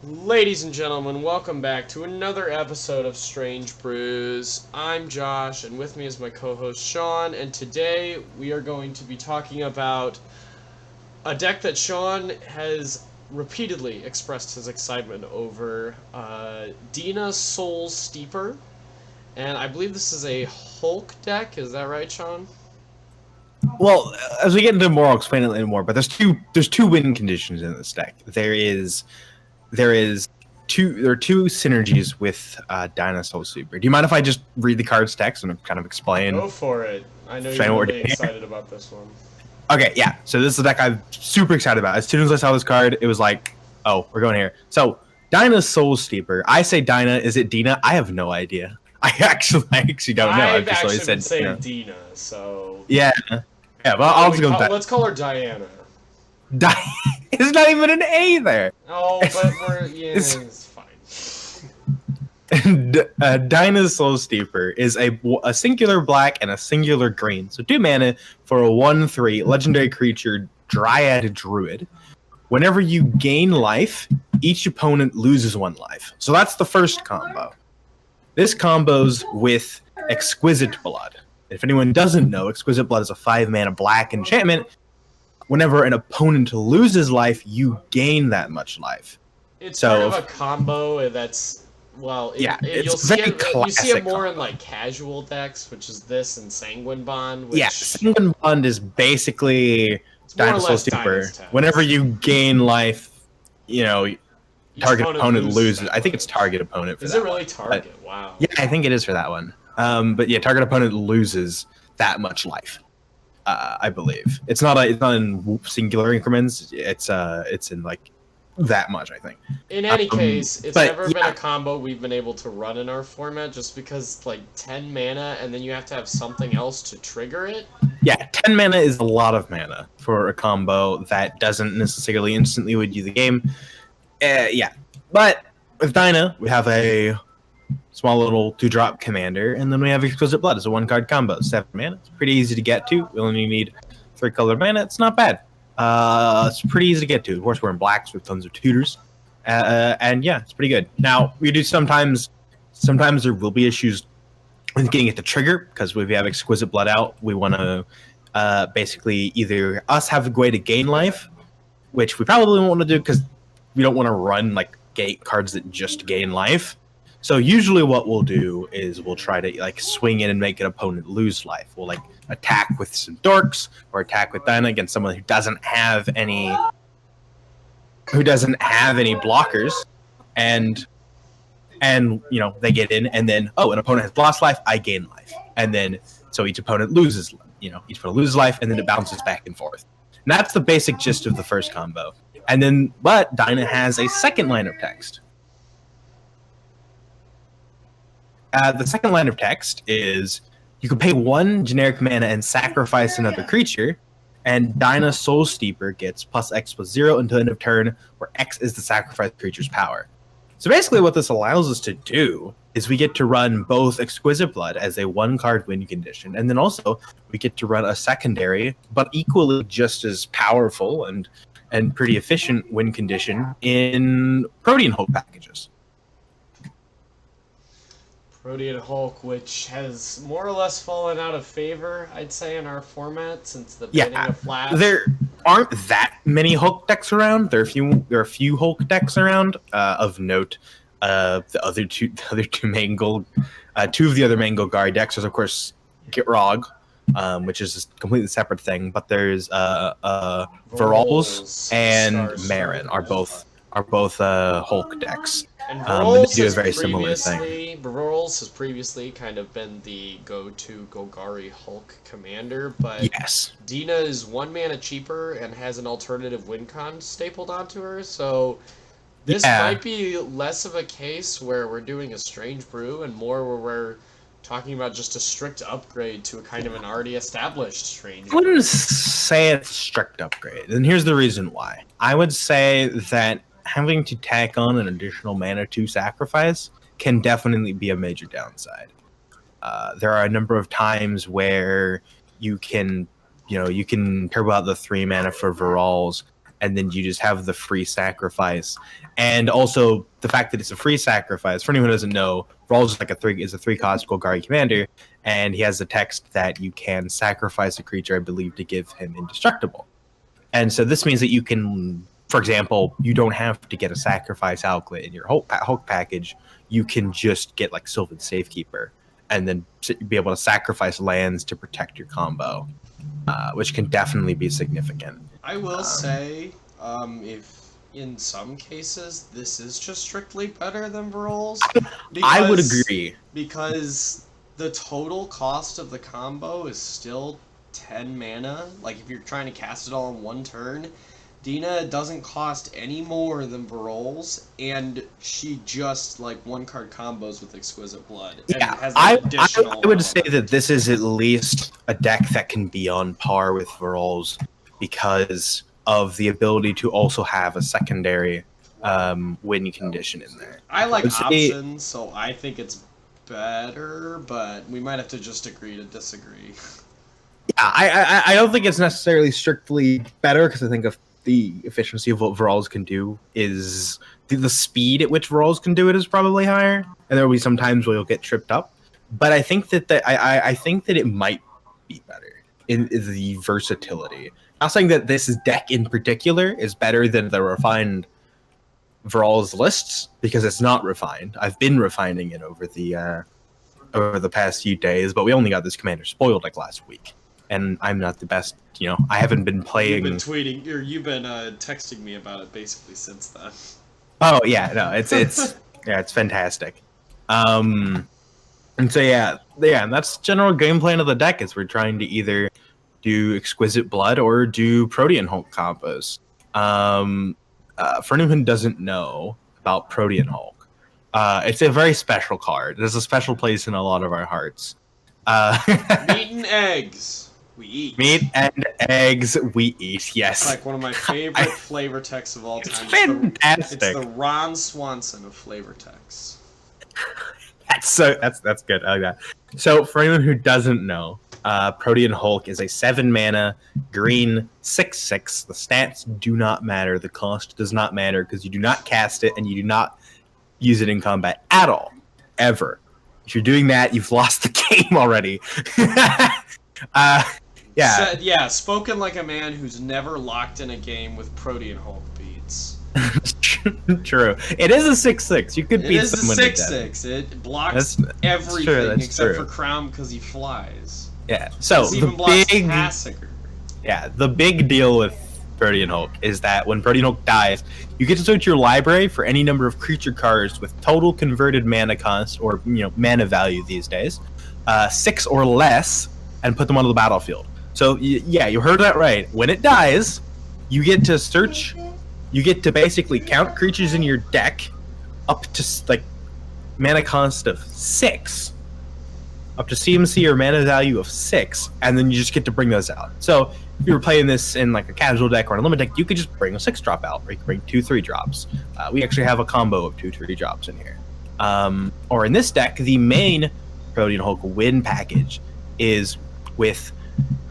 Ladies and gentlemen, welcome back to another episode of Strange Brews. I'm Josh, and with me is my co-host Sean, and today we are going to be talking about a deck that Sean has repeatedly expressed his excitement over, Dina Soul Steeper, and I believe this is a Hulk deck, is that right, Sean? Well, as we get into more, I'll explain it a little more. But there's two win conditions in this deck. There are two synergies with Dina Soul Super. Do you mind if I just read the card's text and kind of Go for it. I know explain you're what we're really doing here? excited about this one. Okay, yeah. So this is a deck I'm super excited about. As soon as I saw this card, it was like, oh, we're going here. So Dina Soul Steeper. I say Dina. Is it Dina? I have no idea. I actually don't know. I've I've just always actually been said saying Dina. Dina, so... Yeah. Yeah, well, I'll just go with that. Let's call her Diana. It's not even an A there. Oh, but it's fine. Dina's Soul Steeper is a singular black and a singular green. So 2 mana for a 1/3 legendary creature, Dryad Druid. Whenever you gain life, each opponent loses 1 life. So that's the first combo. This combos with Exquisite Blood. If anyone doesn't know, Exquisite Blood is a 5 mana black enchantment. Whenever an opponent loses life, you gain that much life. It's So- kind of a combo that's It's you'll see very it. You see it classic more in combo. like casual decks, which is this and Sanguine Bond. Which Yeah, Sanguine Bond is basically it's more or Dina Soul less Steeper. Dyna's test. Whenever you gain life, Each target opponent loses. that I think one. it's target opponent for Is that it really one. target? Wow. Yeah, I think it is for that one. But yeah, target opponent loses that much life. I believe it's not in singular increments. It's in like that much. I think. In any case, it's but never been yeah. a combo we've been able to run in our format, just because like 10 mana, and then you have to have something else to trigger it. Yeah, 10 mana is a lot of mana for a combo that doesn't necessarily instantly win you the game. Yeah, but with Dyna, we have a small little 2-drop commander, and then we have Exquisite Blood as a 1-card combo. 7 mana. It's pretty easy to get to. We only need 3 color mana. It's not bad. It's pretty easy to get to. Of course, we're in blacks with tons of tutors. And yeah, it's pretty good. Now, we do sometimes there will be issues with getting it to trigger, because if we have Exquisite Blood out, we want to basically either us have a way to gain life, which we probably won't want to do because we don't want to run like gate cards that just gain life. So usually what we'll do is we'll try to like swing in and make an opponent lose life. We'll like attack with some dorks or attack with Dina against someone who doesn't have any blockers, and they get in, and then an opponent has lost life, I gain life, and then so each opponent loses life, and then it bounces back and forth. And that's the basic gist of the first combo. And then, but Dina has a second line of text. The second line of text is you can pay 1 generic mana and sacrifice another creature, and Dina Soul Steeper gets plus X+0 until end of turn, where X is the sacrificed creature's power. So basically what this allows us to do is we get to run both Exquisite Blood as a 1-card win condition, and then also we get to run a secondary, but equally just as powerful and pretty efficient win condition in Protean Hulk packages. Protean Hulk, which has more or less fallen out of favor, I'd say, in our format since the beginning of Flash. There aren't that many Hulk decks around. There are a few Hulk decks around. Of note, the other two of the other main Golgari decks is of course Gitrog, which is a completely separate thing. But there's Varolz and Marin are both Hulk decks. And They Brews do a very similar thing. has previously kind of been the go-to Golgari Hulk commander, but Yes. Dina is 1 mana cheaper and has an alternative win con stapled onto her, so this might be less of a case where we're doing a strange brew and more where we're talking about just a strict upgrade to a kind of an already established strange I wouldn't say it's a strict upgrade, and here's the reason why. I would say that having to tack on an additional mana to sacrifice can definitely be a major downside. There are a number of times where you can turbo out the 3 mana for Varolz and then you just have the free sacrifice. And also the fact that it's a free sacrifice, for anyone who doesn't know, Vrol's is a 3-cost Golgari commander, and he has the text that you can sacrifice a creature, I believe, to give him indestructible. And so this means that you can, for example, you don't have to get a sacrifice outlet in your Hulk package. You can just get like Sylvan Safekeeper and then be able to sacrifice lands to protect your combo, which can definitely be significant. I will say, if in some cases this is just strictly better than Vrol's, I would agree. Because the total cost of the combo is still 10 mana. Like, if you're trying to cast it all in one turn, Dina doesn't cost any more than Vrol's, and she just, like, one-card combos with Exquisite Blood. And Yeah, has I would say element. that this is at least a deck that can be on par with Vrol's because of the ability to also have a secondary win condition in there. I like Let's say- options, so I think it's better, but we might have to just agree to disagree. Yeah, I don't think it's necessarily strictly better because I think of the efficiency of what Vrol's can do is the speed at which Vrol's can do it is probably higher, and there will be some times where you'll get tripped up. But I think that I think that it might be better in the versatility. Not saying that this deck in particular is better than the refined Vrol's lists because it's not refined. I've been refining it over the past few days, but we only got this commander spoiled like last week. And I'm not the best, I haven't been playing. You've been tweeting, or you've been texting me about it basically since then. Oh yeah, no, it's yeah, it's fantastic. And so yeah, and that's general game plan of the deck is we're trying to either do Exquisite Blood or do Protean Hulk combos. For anyone who doesn't know about Protean Hulk, it's a very special card. There's a special place in a lot of our hearts. Meat and eggs. We eat. Meat and eggs we eat, yes. It's like one of my favorite flavor texts of all time. It's fantastic. It's the Ron Swanson of flavor texts. That's good. I like that. So for anyone who doesn't know, Protean Hulk is a 7-mana green 6/6. The stats do not matter. The cost does not matter because you do not cast it and you do not use it in combat at all, ever. If you're doing that, you've lost the game already. Yeah. Spoken like a man who's never locked in a game with Protean Hulk beats. True. It is a 6/6. You could beat someone. It is a 6/6. It blocks everything except for Crown because he flies. Yeah. So it even blocks Massacre. Yeah, the big deal with Protean Hulk is that when Protean Hulk dies, you get to search your library for any number of creature cards with total converted mana cost, or mana value these days, 6 or less, and put them onto the battlefield. So yeah, you heard that right. When it dies, you get to search. You get to basically count creatures in your deck up to like mana cost of 6, up to CMC or mana value of 6, and then you just get to bring those out. So if you were playing this in like a casual deck or a limit deck, you could just bring a 6-drop out, or you could bring 2 3-drops. We actually have a combo of 2 3-drops in here. Or in this deck, the main Protean Hulk win package is with,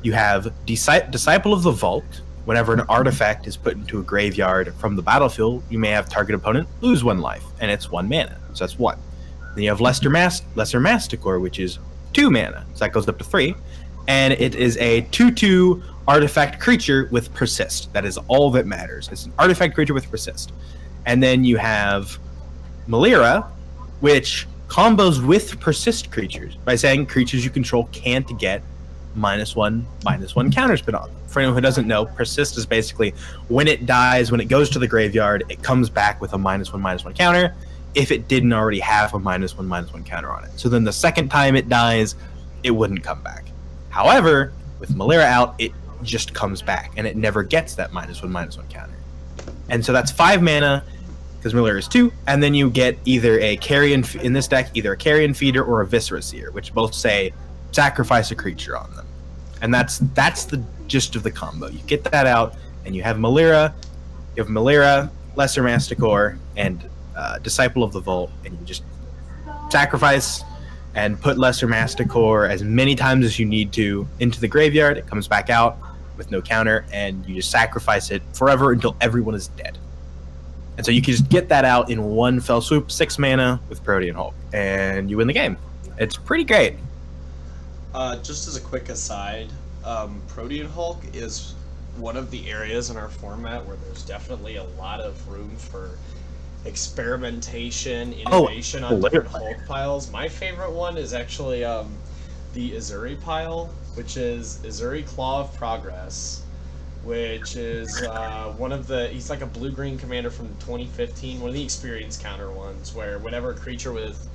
you have Disciple of the Vault. Whenever an artifact is put into a graveyard from the battlefield, you may have target opponent lose 1 life, and it's 1 mana, so that's 1. Then you have Lesser Masticore, which is 2 mana, so that goes up to 3, and it is a 2/2 artifact creature with Persist. That is all that matters. It's an artifact creature with Persist. And then you have Malira, which combos with Persist creatures by saying creatures you control can't get -1/-1 counterspell on them. For anyone who doesn't know, Persist is basically when it dies, when it goes to the graveyard, it comes back with a -1/-1 counter if it didn't already have a -1/-1 counter on it. So then the second time it dies, it wouldn't come back. However, with Malira out, it just comes back and it never gets that -1/-1 counter. And so that's 5 mana because Malira is 2, and then you get either a Carrion, in this deck, either a Carrion Feeder or a Viscera Seer, which both say sacrifice a creature on them. And that's the gist of the combo. You get that out, and you have Malira, Lesser Masticore, and Disciple of the Vault, and you just sacrifice and put Lesser Masticore as many times as you need to into the graveyard. It comes back out, with no counter, and you just sacrifice it forever until everyone is dead. And so you can just get that out in one fell swoop, 6 mana with Protean Hulk, and you win the game. It's pretty great. Just as a quick aside, Protean Hulk is one of the areas in our format where there's definitely a lot of room for experimentation, innovation on different Hulk piles. My favorite one is actually the Azuri pile, which is Azuri Claw of Progress, which is he's like a blue-green commander from 2015, one of the experience counter ones, where whenever a creature with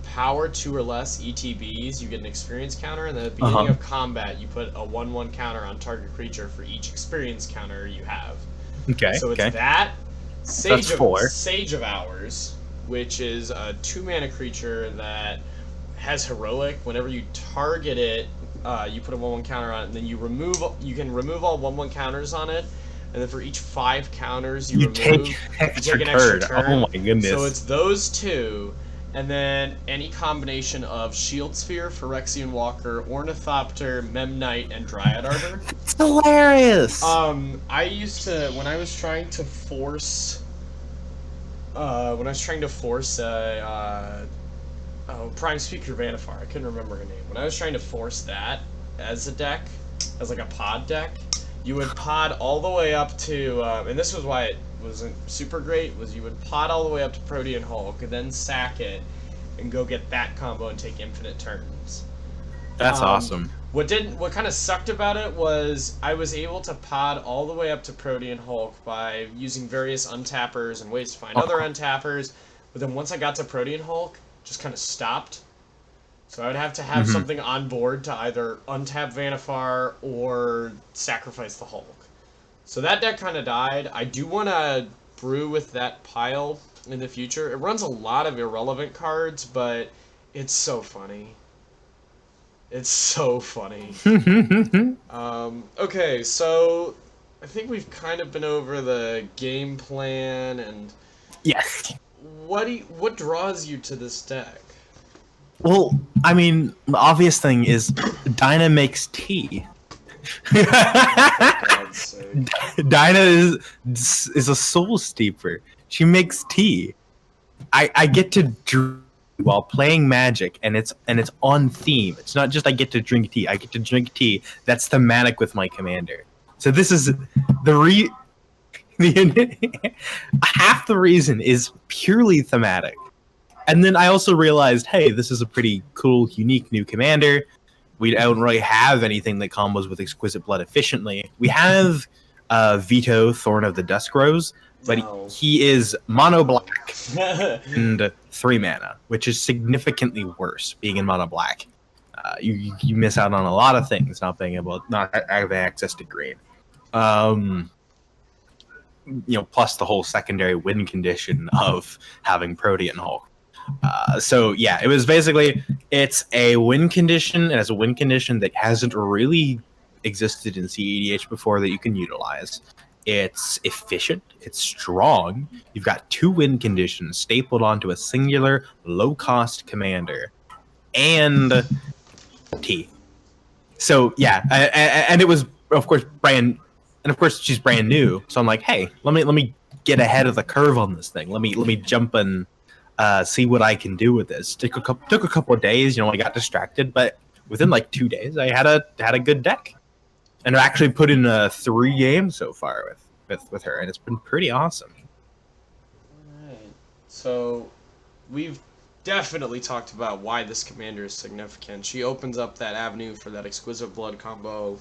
power 2 or less ETBs, you get an experience counter, and then at the beginning of combat, you put a 1/1 counter on target creature for each experience counter you have. Okay. So it's that, Sage of Hours, which is a 2-mana creature that has heroic. Whenever you target it, you put a 1/1 counter on it, and then you can remove all 1/1 counters on it, and then for each 5 counters you take an extra turn. Oh my goodness. So it's those two, and then any combination of Shield Sphere, Phyrexian Walker, Ornithopter, Memnite, and Dryad Arbor. It's hilarious! I used to, when I was trying to force Prime Speaker Vanifar, I couldn't remember her name. When I was trying to force that as a deck, as like a pod deck, you would pod all the way up to, and this was why it wasn't super great, was you would pod all the way up to Protean Hulk, and then sack it, and go get that combo and take infinite turns. That's awesome. What kind of sucked about it was I was able to pod all the way up to Protean Hulk by using various untappers and ways to find other untappers, but then once I got to Protean Hulk, just kind of stopped. So I would have to have something on board to either untap Vanifar or sacrifice the Hulk. So that deck kind of died. I do want to brew with that pile in the future. It runs a lot of irrelevant cards, but it's so funny. It's so funny. Okay, so I think we've kind of been over the game plan, and yes. What draws you to this deck? Well, I mean, the obvious thing is Dina makes tea. Dina is a soul steeper. She makes tea. I get to drink while playing Magic, and it's on theme. It's not just I get to drink tea. I get to drink tea that's thematic with my commander. So this is half the reason is purely thematic. And then I also realized, hey, this is a pretty cool, unique new commander. We don't really have anything that combos with Exquisite Blood efficiently. We have Vito, Thorn of the Dusk Rose, but he is mono black and 3 mana, which is significantly worse being in mono black. You miss out on a lot of things not having access to green. Plus the whole secondary win condition of having Protean Hulk. So yeah, it was basically, it's a win condition, and it's a win condition that hasn't really existed in CEDH before that you can utilize. It's efficient, it's strong. You've got 2 win conditions stapled onto a singular low-cost commander, and T. So yeah, and it was of course she's brand new. So I'm like, hey, let me get ahead of the curve on this thing. Let me jump and see what I can do with this. Took a couple of days, I got distracted, but within like 2 days, I had a good deck, and I actually put in 3 games so far with her, and it's been pretty awesome. All right. So we've definitely talked about why this commander is significant. She opens up that avenue for that Exquisite Blood combo,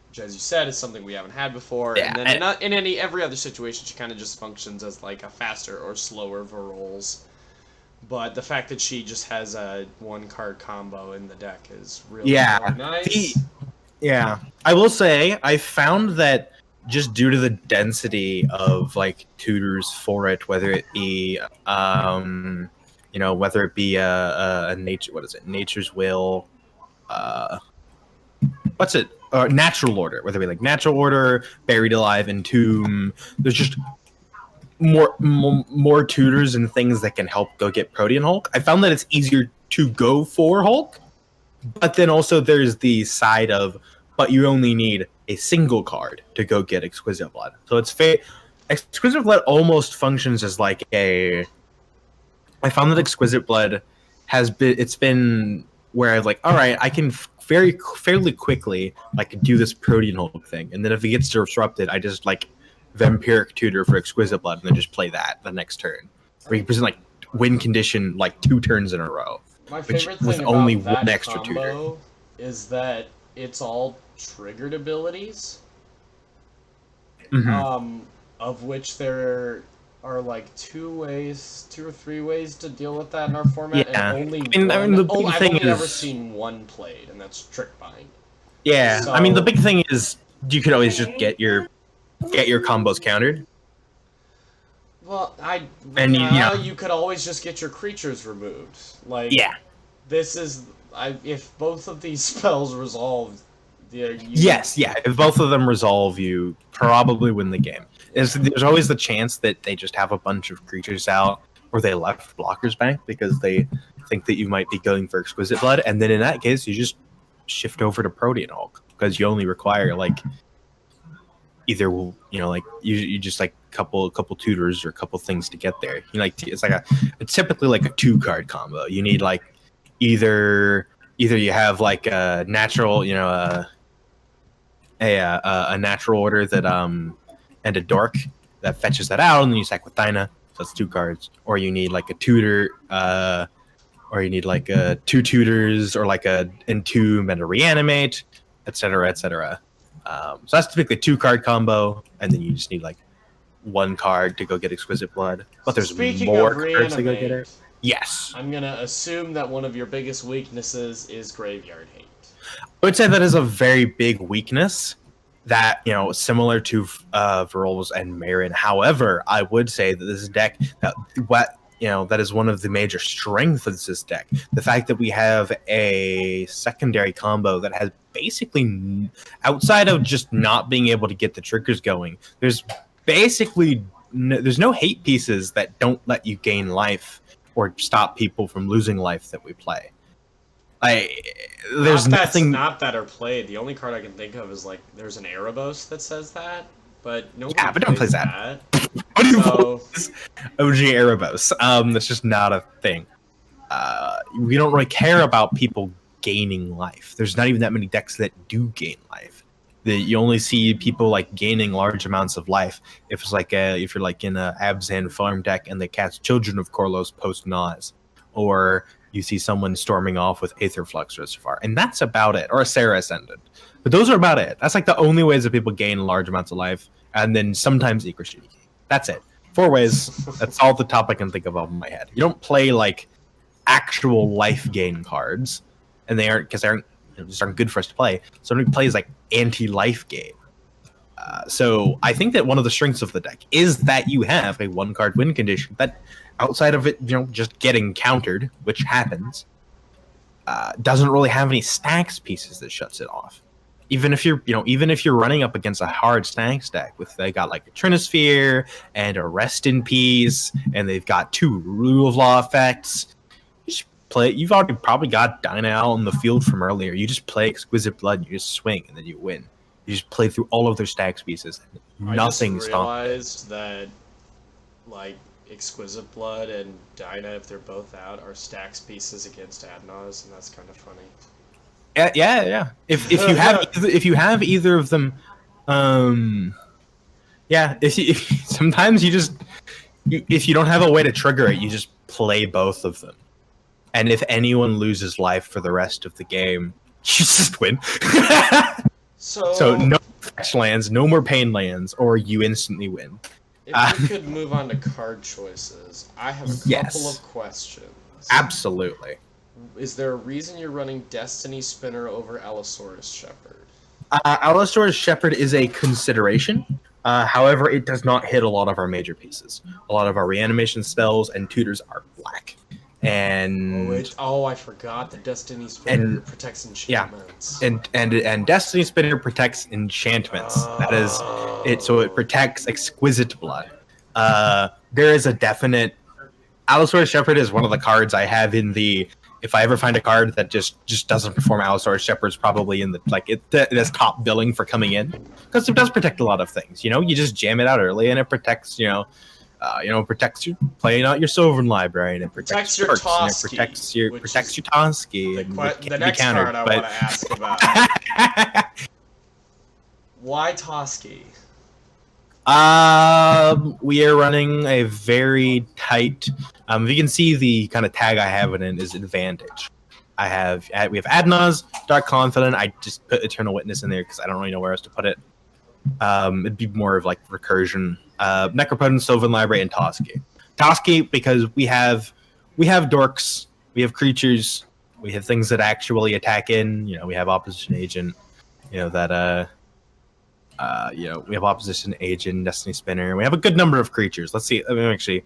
which, as you said, is something we haven't had before. Yeah, and then in every other situation, she kind of just functions as like a faster or slower Varolz. But the fact that she just has a 1-card combo in the deck is really, really nice. I will say, I found that just due to the density of like tutors for it, whether it be a nature, what is it? Nature's Will, Natural Order, whether it be like Natural Order, Buried Alive, Entomb. There's just more tutors and things that can help go get Protean Hulk. I found that it's easier to go for Hulk, but then also there's the side of, but you only need a single card to go get Exquisite Blood. So Exquisite Blood almost functions as like a. I found that Exquisite Blood it's been where I was like, all right, I can fairly quickly like do this Protean Hulk thing, and then if it gets disrupted, I just like Vampiric Tutor for Exquisite Blood, and then just play that the next turn, where you present like win condition like 2 turns in a row. My favorite thing with about only that one extra combo tutor is that it's all triggered abilities, Mm-hmm. of which there are like 2 or 3 ways to deal with that in our format, Yeah. and only the big I've thing only is, ever seen one played, and that's Trick Bind. yeah. So, I mean, the big thing is you could always just get your combos countered. well, And you could always just get your creatures removed. Like, yeah. this is if both of these spells resolve, Yes, yeah. If both of them resolve, you probably win the game. There's always the chance that they just have a bunch of creatures out, or they left blockers bank because they think that you might be going for Exquisite Blood, and then in that case, you just shift over to Protean Hulk because you only require like either like you just like couple tutors or a couple things to get there. It's typically like a 2-card combo. You need like either you have like a natural, a natural order that and a dork that fetches that out, and then you sack with Dina, so that's 2 cards. Or you need like a tutor, or you need like 2 tutors, or like a entomb and a reanimate, etc., etc. So that's typically a 2-card combo, and then you just need like 1 card to go get Exquisite Blood. But there's Speaking more of cards to go get reanimate, it. Yes. I'm gonna assume that one of your biggest weaknesses is Graveyard Hate. I would say that is a very big weakness that, similar to Verol's and Marin. However, I would say that this deck, that is one of the major strengths of this deck. The fact that we have a secondary combo that has basically, outside of just not being able to get the triggers going, there's basically there's no hate pieces that don't let you gain life or stop people from losing life that we play. There's nothing. Not that are played. The only card I can think of is like there's an Erebos that says that, but nobody Yeah, but don't play that. So, OG Erebos. That's just not a thing. We don't really care about people gaining life. There's not even that many decks that do gain life. You only see people like gaining large amounts of life if it's like if you're like in a Abzan farm deck and they cast Children of Korlos post Nas, or you see someone storming off with Aetherflux Reservoir, and that's about it, or a Sarah Ascendant. But those are about it. That's like the only ways that people gain large amounts of life, and then sometimes Equestream. That's it. 4 ways. That's all the top I can think of off my head. You don't play like actual life gain cards, and they aren't just aren't good for us to play. So nobody plays like anti-life gain. So I think that one of the strengths of the deck is that you have a 1-card win condition that, outside of it, just getting countered, which happens, doesn't really have any stacks pieces that shuts it off. Even if you're running up against a hard stacks deck they got like a Trinosphere and a Rest in Peace, and they've got 2 Rule of Law effects. You've already probably got Dina out on the field from earlier. You just play Exquisite Blood, you just swing, and then you win. You just play through all of their stacks pieces. Nothing stops. I just realized that like Exquisite Blood and Dina, if they're both out, are stacks pieces against Ad Nauseam, and that's kind of funny. Yeah. If you have either of them, sometimes if you don't have a way to trigger it, you just play both of them. And if anyone loses life for the rest of the game, you just win. So no fetch lands, no more pain lands, or you instantly win. If we could move on to card choices, I have a couple of questions. Absolutely. Is there a reason you're running Destiny Spinner over Allosaurus Shepherd? Allosaurus Shepherd is a consideration. However, it does not hit a lot of our major pieces. A lot of our reanimation spells and tutors are black. And I forgot the Destiny Spinner protects enchantments. Yeah, and Destiny Spinner protects enchantments. That is it. So it protects Exquisite Blood. There is a definite. Allosaurus Shepherd is one of the cards I have in the if I ever find a card that just doesn't perform, Allosaurus Shepherd's probably in the it has top billing for coming in, because it does protect a lot of things. You just jam it out early, and it protects protects you playing out your Sylvan Library, and it protects your Toski, and it protects your Toski. The next card I want to ask about. Why Toski? We are running a very tight. If you can see the kind of tag I have it in is advantage. We have Ad Nauseam, Dark Confident. I just put Eternal Witness in there because I don't really know where else to put it. It'd be more of like recursion. Necropotent, Sylvan Library, and Toski. Toski because we have dorks, we have creatures, we have things that actually attack in. We have opposition agent. We have opposition agent, Destiny Spinner. We have a good number of creatures. Let's see. Let me actually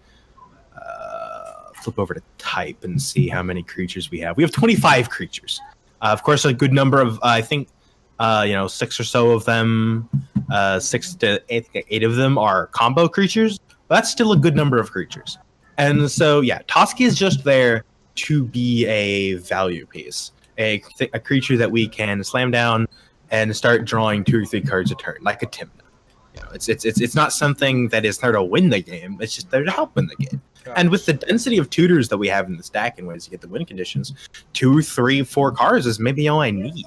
flip over to type and see how many creatures we have. We have 25 creatures. Of course, a good number of I think 6 or so of them, 6 to 8 of them are combo creatures. But that's still a good number of creatures. And so Toski is just there to be a value piece, a creature that we can slam down and start drawing 2 or 3 cards a turn, like a Timna. It's not something that is there to win the game. It's just there to help win the game. Gosh. And with the density of tutors that we have in the stack and ways to get the win conditions, 2, 3, 4 cards is maybe all I need.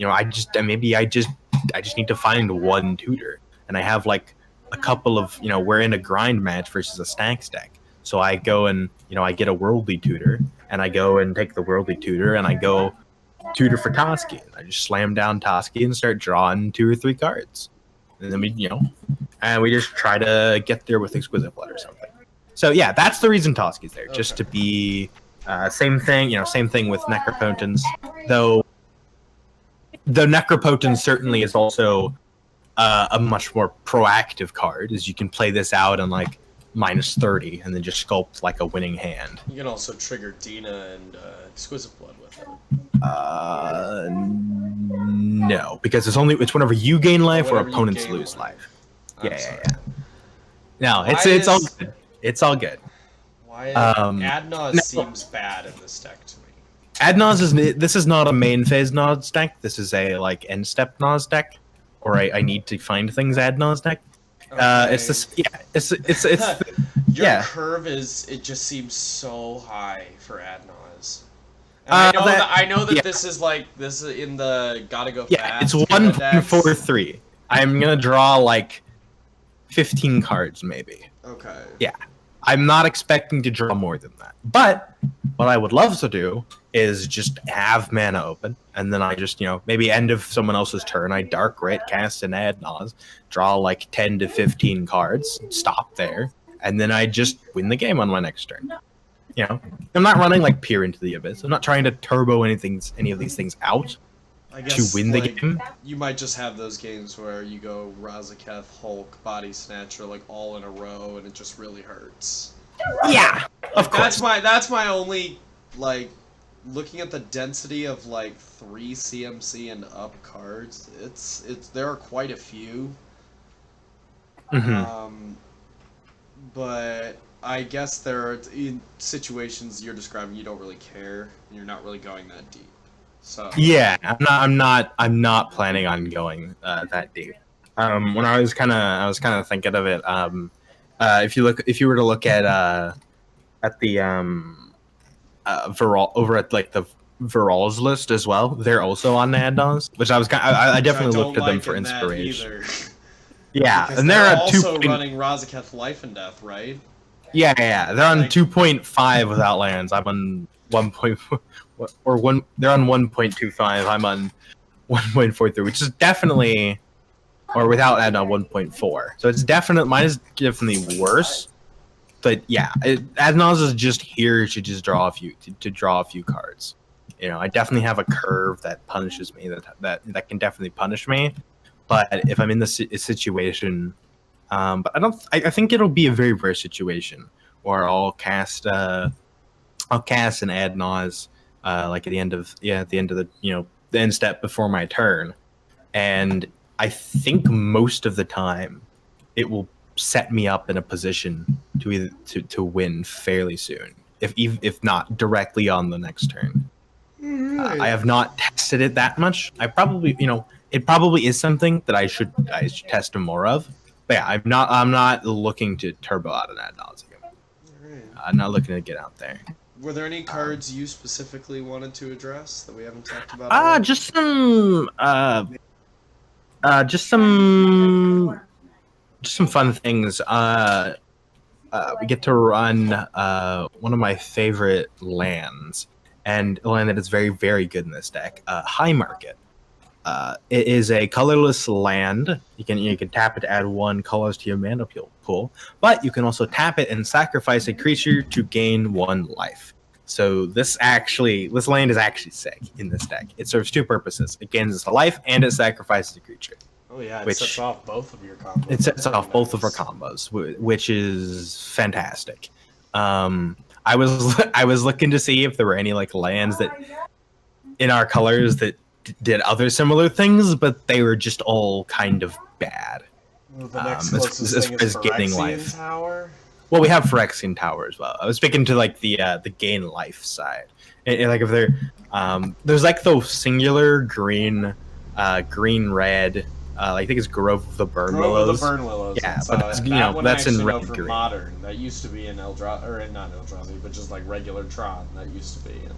I just need to find 1 tutor, and I have like a couple of we're in a grind match versus a stack, so I go and I get a worldly tutor, and I go and take the worldly tutor, and I go tutor for Toski. I just slam down Toski and start drawing 2 or 3 cards, and then we just try to get there with Exquisite Blood or something. So that's the reason Toski's there, okay. Just to be same thing with Necropotence, though Necropotence certainly is also a much more proactive card, as you can play this out on like -30 and then just sculpt like a winning hand. You can also trigger Dina and Exquisite Blood with it. No, because it's whenever you gain life or opponents lose life. Yeah. No, it's all good. It's all good. Why Ad Nauseam seems bad in this deck to me. Ad Nauseam this is not a main phase Nauseam deck. This is a like end step Nauseam deck, or I need to find things Ad Nauseam deck. Okay. It's this. Yeah, it's Your curve it just seems so high for Ad Nauseam. I know that this is in the gotta go fast. Yeah, it's 1.43. I'm gonna draw like 15 cards maybe. Okay. Yeah. I'm not expecting to draw more than that. But what I would love to do is just have mana open, and then I just, maybe end of someone else's turn, I Dark Rit, cast an Ad Nauseam, draw like 10 to 15 cards, stop there, and then I just win the game on my next turn. I'm not running like Peer into the Abyss. I'm not trying to turbo any of these things out to win the game. You might just have those games where you go Razaketh, Hulk, Body Snatcher, like all in a row, and it just really hurts. Yeah, of course. That's my only looking at the density of 3 CMC and up cards. There are quite a few. Mm-hmm. But I guess there are situations you're describing you don't really care, and you're not really going that deep. So yeah, I'm not planning on going that deep. When I was kind of thinking of it, if you were to look at the Viral over at the Viral's list as well, they're also on Ad Nauseam, which I definitely looked at them for inspiration. Yeah, because and they're also running Razaketh Life and Death, right? Yeah, they're on 2.5 without lands. I'm on 1.4 or 1. They're on 1.25. I'm on 1.43, which is definitely, or without Ad Nauseam 1.4. So it's definitely mine is definitely worse. But yeah, Ad Nauseam is just here to just draw a few cards. I definitely have a curve that punishes me. That can definitely punish me. But if I'm in this situation, but I think it'll be a very rare situation where I'll cast an Ad Nauseam at the end of the end step before my turn, and I think most of the time it will set me up in a position to win fairly soon. if not directly on the next turn. Right. I have not tested it that much. I probably, it probably is something that I should test more of. But yeah, I'm not looking to turbo out an Ad Nauseam. Right. I'm not looking to get out there. Were there any cards you specifically wanted to address that we haven't talked about? Just some fun things. We get to run one of my favorite lands, and a land that is very, very good in this deck. High Market. It is a colorless land. You can tap it to add 1 colors to your mana pool, but you can also tap it and sacrifice a creature to gain 1 life. So this land is actually sick in this deck. It serves 2 purposes. It gains a life and it sacrifices a creature. Oh yeah, it sets off both of your combos. It sets off both of our combos, which is fantastic. I was looking to see if there were any like lands that in our colors that did other similar things, but they were just all kind of bad. Well, the next closest thing is gaining life. Tower. Well, we have Phyrexian Tower as well. I was speaking to like the gain life side. And like if there's like those singular green red. I think it's Grove of the Burn Willows. Grove of the Burn Willows. Yeah, that's, but that's in red for green. Modern. That used to be in not Eldrazi, but just like regular Tron. That used to be in.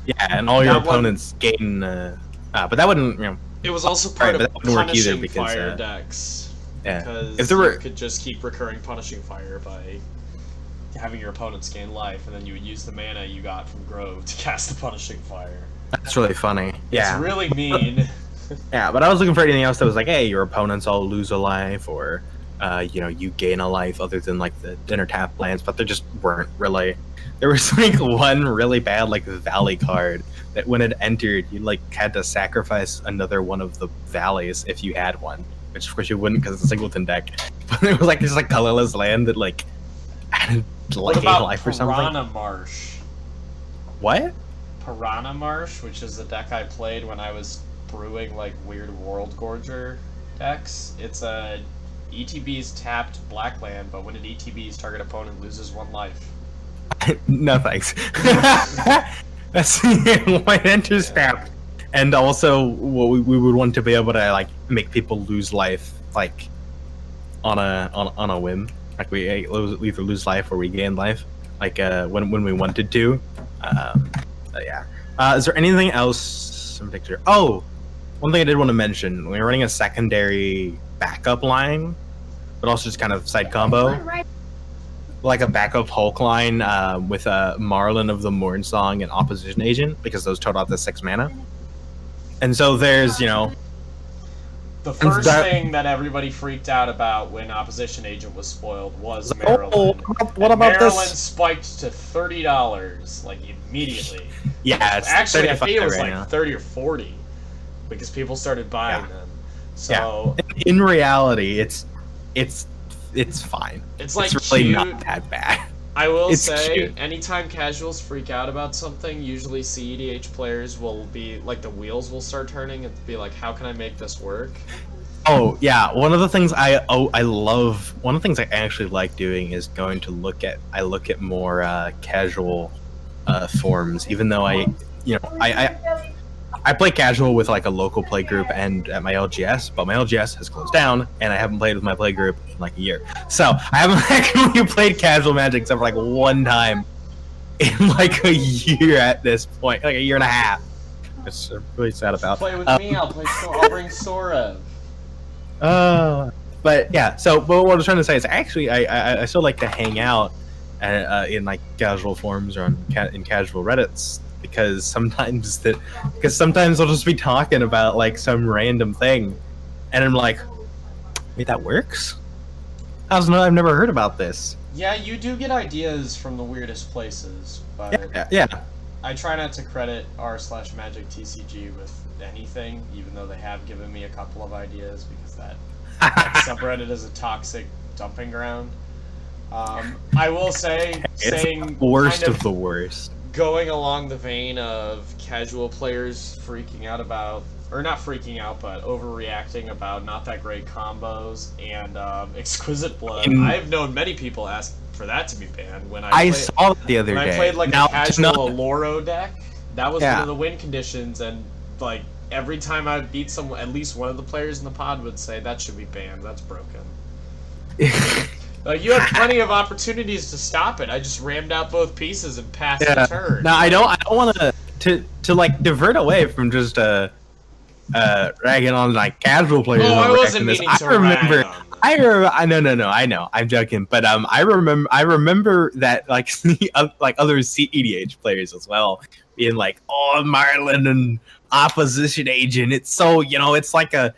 Yeah, and all your opponents gain. But that wouldn't. It was also part of punishing because, fire decks. Yeah, because if there were, you could just keep recurring punishing fire by having your opponents gain life, and then you would use the mana you got from Grove to cast the punishing fire. That's really funny. Yeah, it's really mean. Yeah, but I was looking for anything else that was like, hey, your opponents all lose a life, or you gain a life, other than like the dinner tap lands, but there just weren't really. There was like one really bad like Valley card that when it entered, you like had to sacrifice another one of the valleys if you had one, which of course you wouldn't because it's a singleton deck. But it was like just like colorless land that like added like a life or something. Piranha Marsh? What? Piranha Marsh, which is the deck I played when I was brewing like weird World Gorger decks. It's a ETB's tapped black land, but when it ETB's, target opponent loses 1 life. No thanks. That's when it enters tapped, and also what we would want to be able to like make people lose life like on a whim. Like we either lose life or we gain life, like when we wanted to. Yeah. Is there anything else in particular? Oh, one thing I did want to mention: we were running a secondary backup line, but also just kind of side combo, like a backup Hulk line with a Marlin of the Mornsong and Opposition Agent, because those total out the 6 mana. And so there's the first thing that everybody freaked out about when Opposition Agent was spoiled was Maryland. What about Maryland this? spiked to $30 like immediately. Yeah, it's actually I think it was right like now. 30 or 40 because people started buying them. So in reality, it's fine. It's like really cute. Not that bad. I will It's say, cute. anytime casuals freak out about something, usually CEDH players will be like, the wheels will start turning and be like, how can I make this work? Oh yeah, one of the things I love. One of the things I actually like doing is going to look at more casual forms. Even though I play casual with like a local play group and at my LGS, but my LGS has closed down and I haven't played with my play group in like a year. So I haven't actually played casual Magic except for like 1 time in like a year at this point, like a year and a half. It's really sad about. Play with me, I'll bring Sora. But yeah. So, but what I was trying to say is actually I still like to hang out in like casual forums or in casual Reddits. Because sometimes I'll just be talking about like some random thing, and I'm like, wait, that works? I've never heard about this. Yeah, you do get ideas from the weirdest places, but yeah. I try not to credit r/Magic TCG with anything, even though they have given me a couple of ideas, because that subreddit is a toxic dumping ground. I will say, it's the worst kind of the worst. Going along the vein of casual players freaking out about, or not freaking out, but overreacting about not that great combos and exquisite blood. I've known many people ask for that to be banned I saw it the other when day. I played like now, a casual Aloro deck. That was one Yeah. of the win conditions, and like every time I would beat someone, at least one of the players in the pod would say that should be banned. That's broken. You had plenty of opportunities to stop it. I just rammed out both pieces and passed the turn. Now I don't want to like divert away from just ragging on like casual players. Oh, I wasn't meaning to rag on them. No, I know. I'm joking, but I remember that like like other CEDH players as well being like, "Oh, Marlin and opposition agent. It's so it's like a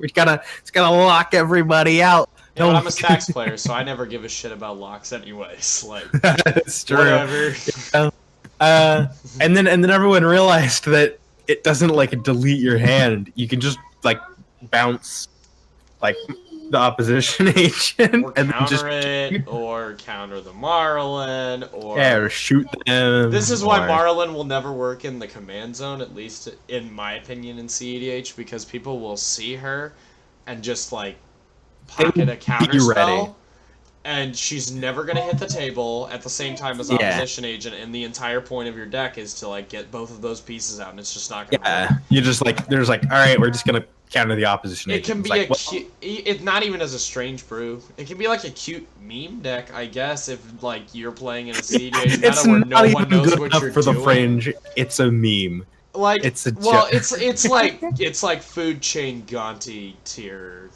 it's gonna lock everybody out." Yeah, but I'm a stacks player, so I never give a shit about locks anyways. Like, that's true. Whatever. And then everyone realized that it doesn't like delete your hand. You can just like bounce like the opposition agent or and counter just it, or counter the Marlin, or shoot them. This is why Marlin will never work in the command zone, at least in my opinion in CEDH, because people will see her and just like pocket a counter spell, and she's never gonna hit the table at the same time as opposition agent, and the entire point of your deck is to like get both of those pieces out, and it's just not gonna work. You just like there's like, all right, we're just gonna counter the opposition It agent. can be cute. It's not even as a strange brew. It can be like a cute meme deck, I guess, if like you're playing in a CEDH meta where no one knows what you're for doing. The fringe. It's a meme. Like it's a it's like food chain Gonti tier.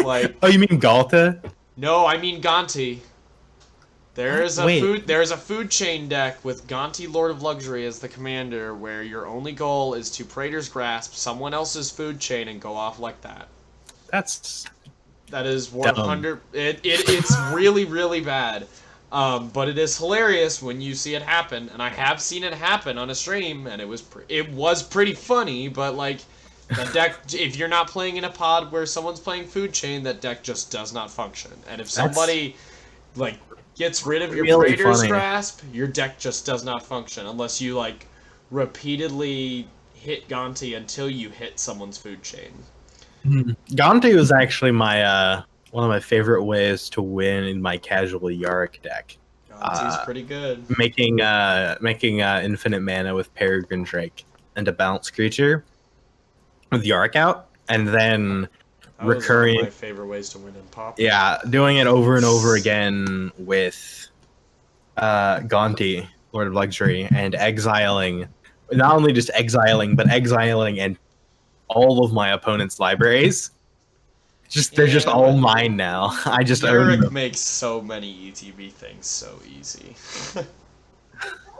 Like, oh, you mean Galta? No, I mean Gonti. There's a food chain deck with Gonti Lord of Luxury as the commander, where your only goal is to Praetor's Grasp someone else's food chain and go off like that. That is 100. It's really really bad, but it is hilarious when you see it happen, and I have seen it happen on a stream, and it was pretty funny. But like, that deck, if you're not playing in a pod where someone's playing food chain, that deck just does not function. And if somebody like gets rid of your really Praetor's funny. Grasp, your deck just does not function unless you like repeatedly hit Gonti until you hit someone's food chain. Gonti was actually my one of my favorite ways to win in my casual Yarick deck. Gonti's pretty good. Making infinite mana with Peregrine Drake and a bounce creature with Yarick out, and then that recurring. Was one of my favorite ways to win in Pop. Yeah, doing it over and over again with Gonti, Lord of Luxury, and exiling. Not only just exiling, but exiling and all of my opponent's libraries. They're just all mine now. I just Eric makes so many ETB things so easy.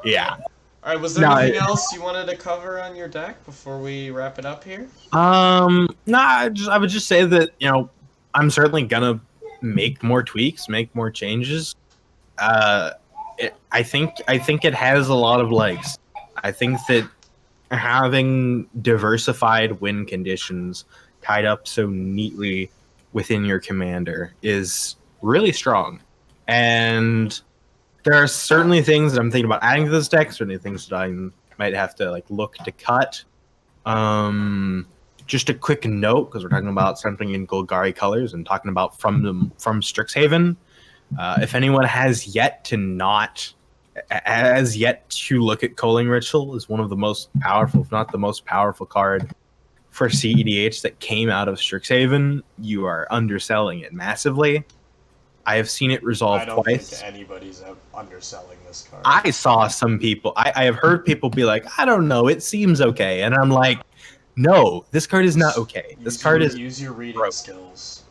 Yeah. All right. Was there anything else you wanted to cover on your deck before we wrap it up here? No. I would just say that I'm certainly gonna make more tweaks, make more changes. I think it has a lot of legs. I think that having diversified win conditions tied up so neatly within your commander is really strong. And there are certainly things that I'm thinking about adding to this deck, certainly things that I might have to look to cut. Just a quick note, because we're talking about something in Golgari colors and talking about from Strixhaven. If anyone has yet to look at Culling Ritual as one of the most powerful, if not the most powerful card for CEDH that came out of Strixhaven, you are underselling it massively. I have seen it resolve twice. I don't think anybody's underselling this card. I saw some people. I have heard people be like, I don't know, it seems okay. And I'm like, no, this card is not okay. Use your reading skills.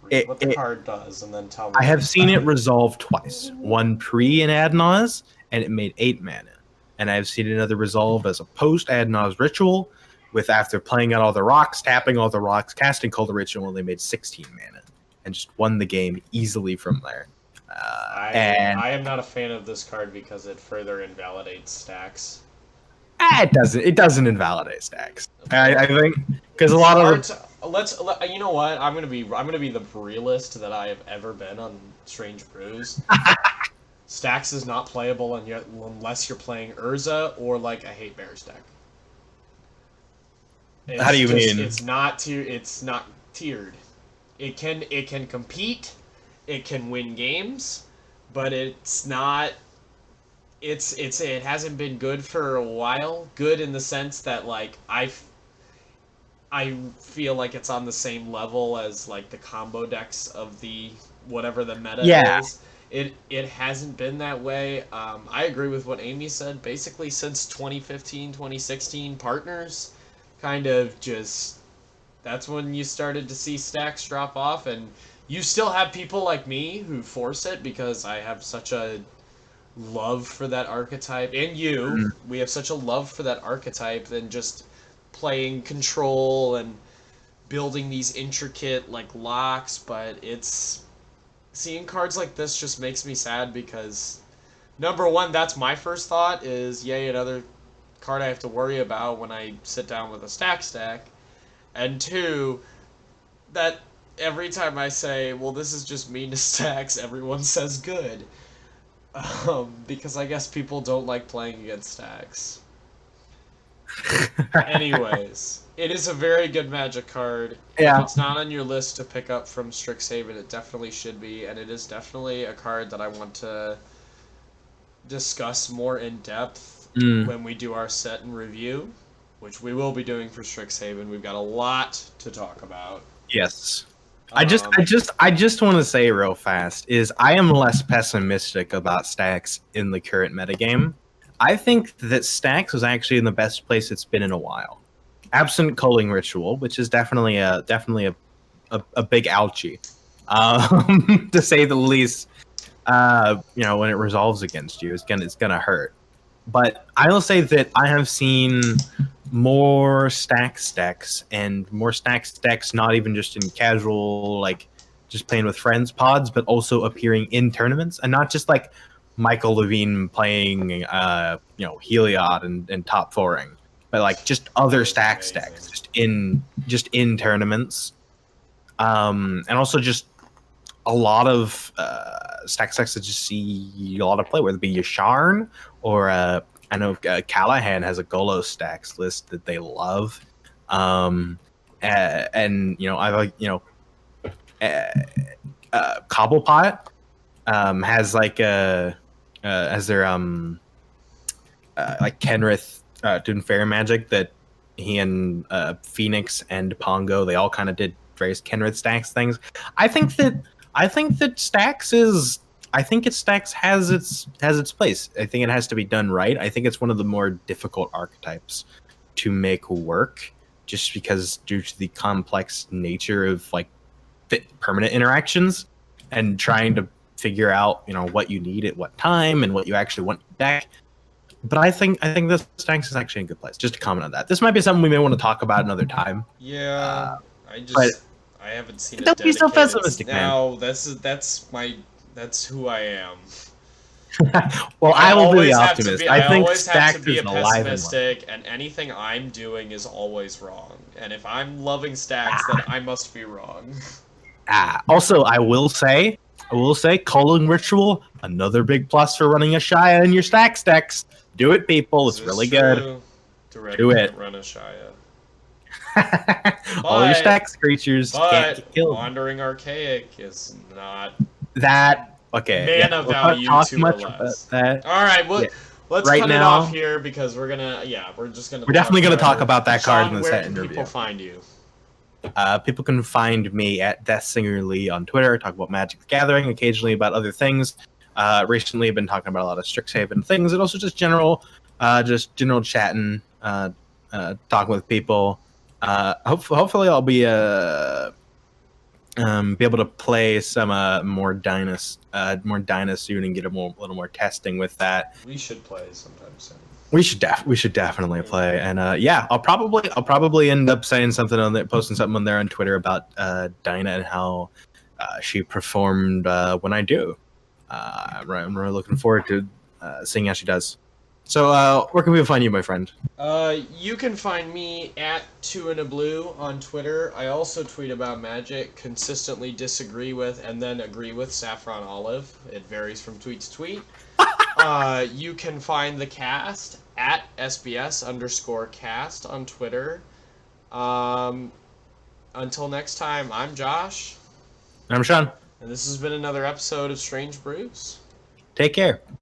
Read what the card does, and then tell me. I have seen it resolve twice. One pre in Ad Nauseam, and it made 8 mana. And I've seen another resolved as a post Ad Nauseam ritual, with after playing out all the rocks, tapping all the rocks, casting Culling Ritual, and they made 16 mana. And just won the game easily from there. I am not a fan of this card because it further invalidates stacks. It doesn't invalidate stacks. I think because a lot of you know what, I'm gonna be the realist that I have ever been on Strange Brews. Stacks is not playable unless you're playing Urza or like a Hate Bears deck. How do you mean? It's not tiered. It can compete, it can win games, but it's not. It hasn't been good for a while. Good in the sense that like I feel like it's on the same level as like the combo decks of the whatever the meta Yeah, is. It hasn't been that way. I agree with what Amy said. Basically, since 2015, 2016, partners kind of just that's when you started to see stacks drop off, and you still have people like me who force it because I have such a love for that archetype, and mm, we have such a love for that archetype than just playing control and building these intricate like locks. But it's seeing cards like this just makes me sad because number one, that's my first thought is yay, another card I have to worry about when I sit down with a stack, and two, that every time I say, well, this is just mean to stacks, everyone says good. Because I guess people don't like playing against stacks. Anyways, it is a very good Magic card. If yeah. it's not on your list to pick up from Strixhaven, it definitely should be, and it is definitely a card that I want to discuss more in depth Mm, when we do our set and review, which we will be doing for Strixhaven. We've got a lot to talk about. yes. Um, I just want to say real fast is I am less pessimistic about stacks in the current metagame. I think that stacks was actually in the best place it's been in a while. Absent Culling Ritual, which is definitely a big ouchie, to say the least. When it resolves against you, it's gonna hurt. But I will say that I have seen more stacks and more stacks not even just in casual like just playing with friends pods, but also appearing in tournaments, and not just like Michael Levine playing Heliod and top fouring, but like just that other was amazing. stacks just in tournaments. And also just a lot of stacks that just see a lot of play, whether it be Yasharn or I know Callahan has a Golo stacks list that they love. And I like Cobblepot has like as their like Kenrith doing fairy magic that he and Phoenix and Pongo they all kind of did various Kenrith stacks things. I think that I think that stacks is I think it stacks has its place. I think it has to be done right. I think it's one of the more difficult archetypes to make work just because due to the complex nature of like permanent interactions and trying to figure out what you need at what time and what you actually want to deck. But I think this stacks is actually in a good place. Just to comment on that, this might be something we may want to talk about another time. Yeah, I But just I haven't seen a don't be so dedicated. pessimistic, man. Now that's who I am. Well, I I will be the always have to optimist. be. I I think always have to stacks be is a alive and well. pessimistic, and anything I'm doing is always wrong. And if I'm loving stacks, then I must be wrong. Also, I will say, Culling Ritual, another big plus for running a Shia in your stacks. Do it, people. Is It's this really good. true? Direct Do it. can't run a Shia. All your But stacks creatures can't but get killed. Wandering Archaic is not That okay? Yeah, mana let's not value talk 2 or much about less. that. All right, well, Yeah. let's Right cut it off now, here because we're just gonna we're talk definitely going to talk forever. about that card in Sean, the where set can interview. people find you? People can find me at DeathSingerLee on Twitter. I talk about Magic the Gathering, occasionally about other things. Recently, I've been talking about a lot of Strixhaven things, and also just general chatting, talking with people. Hopefully, I'll be able to play some more Dyna soon and get a little more testing with that. We should play sometime soon. We should definitely play, and I'll probably end up saying something on there, posting something on there on Twitter about Dinah and how she performed when I do. I'm really looking forward to seeing how she does. So, where can we find you, my friend? You can find me at 2inablue on Twitter. I also tweet about Magic, consistently disagree with and then agree with Saffron Olive. It varies from tweet to tweet. You can find the cast at SBS_cast on Twitter. Until next time, I'm Josh, I'm Sean. and this has been another episode of Strange Brews. Take care.